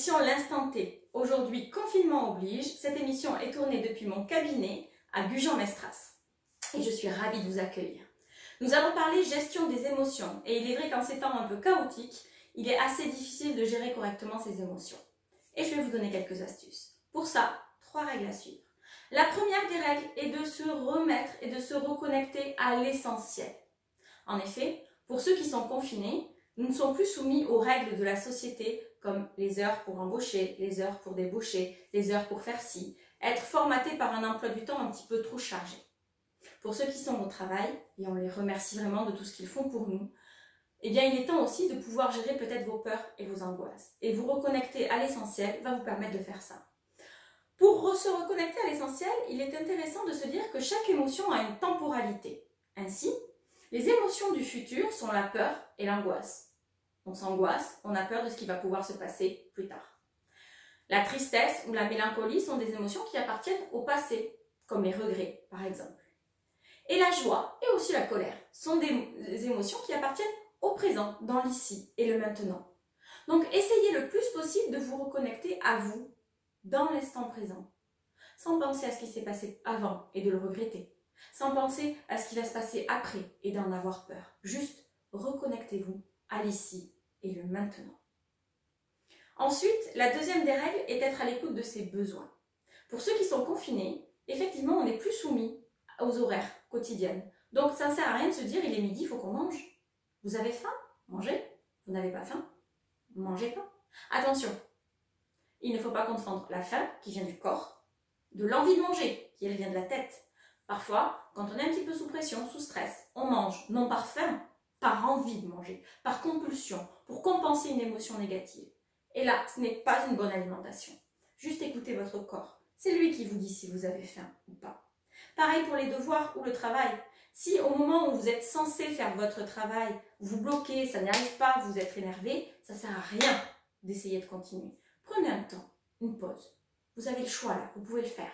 émission L'Instant T. Aujourd'hui, confinement oblige, cette émission est tournée depuis mon cabinet à Gujan-Mestras. Et je suis ravie de vous accueillir. Nous allons parler gestion des émotions. Et il est vrai qu'en ces temps un peu chaotiques, il est assez difficile de gérer correctement ses émotions. Et je vais vous donner quelques astuces. Pour ça, 3 règles à suivre. La première des règles est de se remettre et de se reconnecter à l'essentiel. En effet, pour ceux qui sont confinés, nous ne sommes plus soumis aux règles de la société comme les heures pour embaucher, les heures pour débaucher, les heures pour faire ci, être formaté par un emploi du temps un petit peu trop chargé. Pour ceux qui sont au travail, et on les remercie vraiment de tout ce qu'ils font pour nous, eh bien il est temps aussi de pouvoir gérer peut-être vos peurs et vos angoisses. Et vous reconnecter à l'essentiel va vous permettre de faire ça. Pour se reconnecter à l'essentiel, il est intéressant de se dire que chaque émotion a une temporalité. Ainsi, les émotions du futur sont la peur et l'angoisse. On s'angoisse, on a peur de ce qui va pouvoir se passer plus tard. La tristesse ou la mélancolie sont des émotions qui appartiennent au passé, comme les regrets par exemple. Et la joie et aussi la colère sont des émotions qui appartiennent au présent, dans l'ici et le maintenant. Donc essayez le plus possible de vous reconnecter à vous, dans l'instant présent, sans penser à ce qui s'est passé avant et de le regretter, sans penser à ce qui va se passer après et d'en avoir peur. Juste reconnectez-vous à l'ici et le maintenant. Ensuite, la deuxième des règles est d'être à l'écoute de ses besoins. Pour ceux qui sont confinés, effectivement, on n'est plus soumis aux horaires quotidiennes. Donc, ça ne sert à rien de se dire, il est midi, il faut qu'on mange. Vous avez faim? Mangez. Vous n'avez pas faim? Mangez pas. Attention, il ne faut pas confondre la faim, qui vient du corps, de l'envie de manger, qui elle vient de la tête. Parfois, quand on est un petit peu sous pression, sous stress, on mange, non par faim, par envie de manger, par compulsion, pour compenser une émotion négative. Et là, ce n'est pas une bonne alimentation. Juste écoutez votre corps. C'est lui qui vous dit si vous avez faim ou pas. Pareil pour les devoirs ou le travail. Si au moment où vous êtes censé faire votre travail, vous bloquez, ça n'y arrive pas, vous êtes énervé, ça ne sert à rien d'essayer de continuer. Prenez un temps, une pause. Vous avez le choix là, vous pouvez le faire.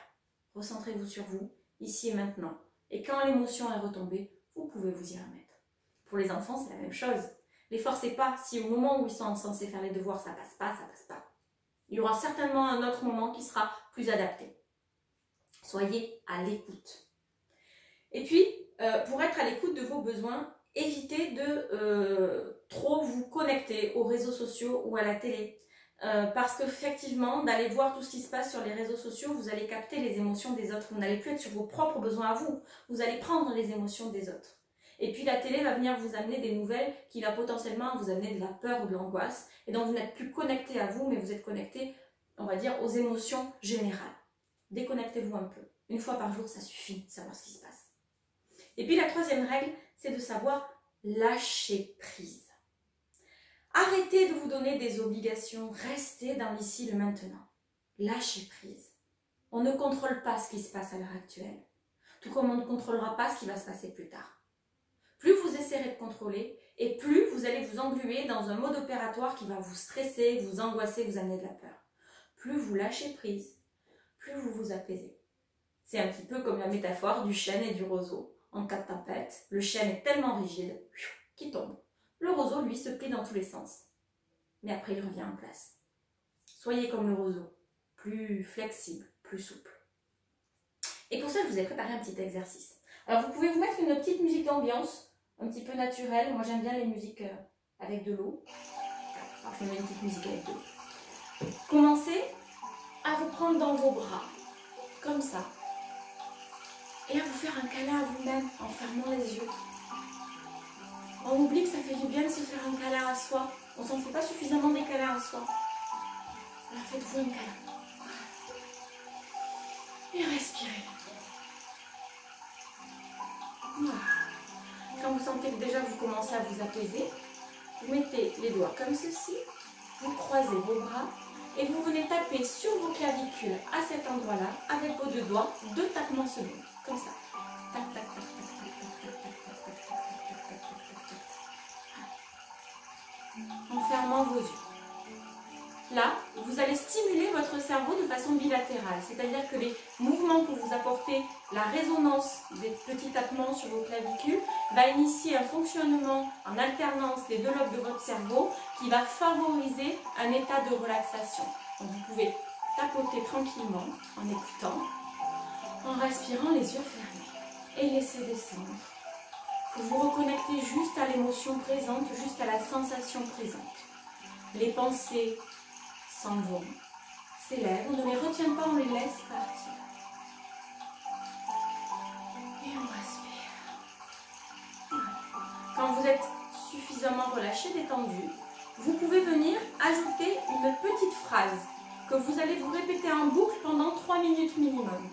Recentrez-vous sur vous, ici et maintenant. Et quand l'émotion est retombée, vous pouvez vous y remettre. Pour les enfants, c'est la même chose. Les forcez pas. Si au moment où ils sont censés faire les devoirs, ça passe pas, ça passe pas. Il y aura certainement un autre moment qui sera plus adapté. Soyez à l'écoute. Et puis, pour être à l'écoute de vos besoins, évitez de trop vous connecter aux réseaux sociaux ou à la télé. Parce qu'effectivement, d'aller voir tout ce qui se passe sur les réseaux sociaux, vous allez capter les émotions des autres. Vous n'allez plus être sur vos propres besoins à vous. Vous allez prendre les émotions des autres. Et puis la télé va venir vous amener des nouvelles qui va potentiellement vous amener de la peur ou de l'angoisse. Et donc vous n'êtes plus connecté à vous, mais vous êtes connecté, on va dire, aux émotions générales. Déconnectez-vous un peu. Une fois par jour, ça suffit de savoir ce qui se passe. Et puis la troisième règle, c'est de savoir lâcher prise. Arrêtez de vous donner des obligations, restez dans l'ici, le maintenant. Lâchez prise. On ne contrôle pas ce qui se passe à l'heure actuelle, tout comme on ne contrôlera pas ce qui va se passer plus tard. Plus vous essaierez de contrôler, et plus vous allez vous engluer dans un mode opératoire qui va vous stresser, vous angoisser, vous amener de la peur. Plus vous lâchez prise, plus vous vous apaisez. C'est un petit peu comme la métaphore du chêne et du roseau. En cas de tempête, le chêne est tellement rigide qu'il tombe. Le roseau, lui, se plie dans tous les sens. Mais après, il revient en place. Soyez comme le roseau, plus flexible, plus souple. Et pour ça, je vous ai préparé un petit exercice. Alors, vous pouvez vous mettre une petite musique d'ambiance, un petit peu naturelle. Moi, j'aime bien les musiques avec de l'eau. Alors, je me mets une petite musique avec de l'eau. Commencez à vous prendre dans vos bras, comme ça. Et à vous faire un câlin à vous-même en fermant les yeux. On oublie que ça fait du bien de se faire un câlin à soi. On s'en fait pas suffisamment des câlins à soi. Alors faites-vous un câlin. Et respirez. Voilà. Quand vous sentez que déjà vous commencez à vous apaiser, vous mettez les doigts comme ceci, vous croisez vos bras et vous venez taper sur vos clavicules à cet endroit-là avec vos 2 doigts, 2 tapements secondes, comme ça. Tac, tac, tac, tac, tac, tac, tac, tac, tac, tac, tac, tac, tac, tac. En fermant vos yeux. Là, vous allez stimuler votre cerveau de façon façon bilatérale, c'est-à-dire que les mouvements que vous apportez, la résonance des petits tapements sur vos clavicules va initier un fonctionnement en alternance des deux lobes de votre cerveau qui va favoriser un état de relaxation. Donc vous pouvez tapoter tranquillement en écoutant, en respirant les yeux fermés et laisser descendre. Vous vous reconnectez juste à l'émotion présente, juste à la sensation présente. Les pensées s'en vont, s'élèvent, on ne les retient pas, on les laisse partir. Et on respire. Voilà. Quand vous êtes suffisamment relâché, détendu, vous pouvez venir ajouter une petite phrase que vous allez vous répéter en boucle pendant 3 minutes minimum.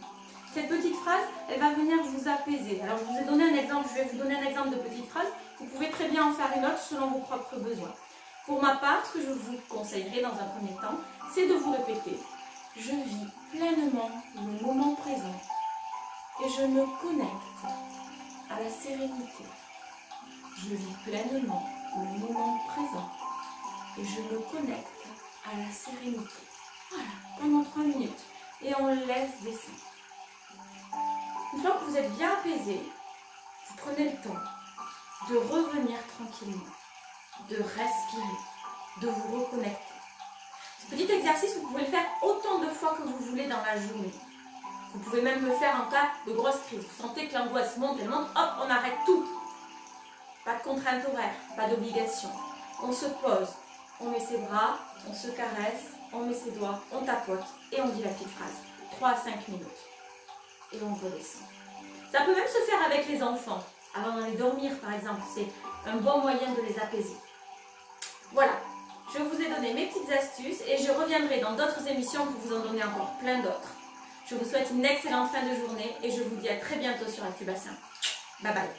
Cette petite phrase, elle va venir vous apaiser. Alors, je vous ai donné un exemple, je vais vous donner un exemple de petite phrase. Vous pouvez très bien en faire une autre selon vos propres besoins. Pour ma part, ce que je vous conseillerais dans un premier temps, c'est de vous répéter « Je vis pleinement le moment présent et je me connecte à la sérénité. Je vis pleinement le moment présent et je me connecte à la sérénité. » Voilà, pendant 3 minutes. Et on laisse descendre. Une fois que vous êtes bien apaisé, vous prenez le temps de revenir tranquillement, de respirer, de vous reconnecter. Ce petit exercice, vous pouvez le faire autant de fois que vous voulez dans la journée. Vous pouvez même le faire en cas de grosse crise. Vous sentez que l'angoisse monte, elle monte, hop, on arrête tout. Pas de contrainte horaire, pas d'obligation. On se pose, on met ses bras, on se caresse, on met ses doigts, on tapote et on dit la petite phrase. 3 à 5 minutes. Et on redescend. Ça peut même se faire avec les enfants. Avant d'aller dormir, par exemple, c'est un bon moyen de les apaiser. Voilà, je vous ai donné mes petites astuces et je reviendrai dans d'autres émissions pour vous en donner encore plein d'autres. Je vous souhaite une excellente fin de journée et je vous dis à très bientôt sur ActuBassin. Bye bye.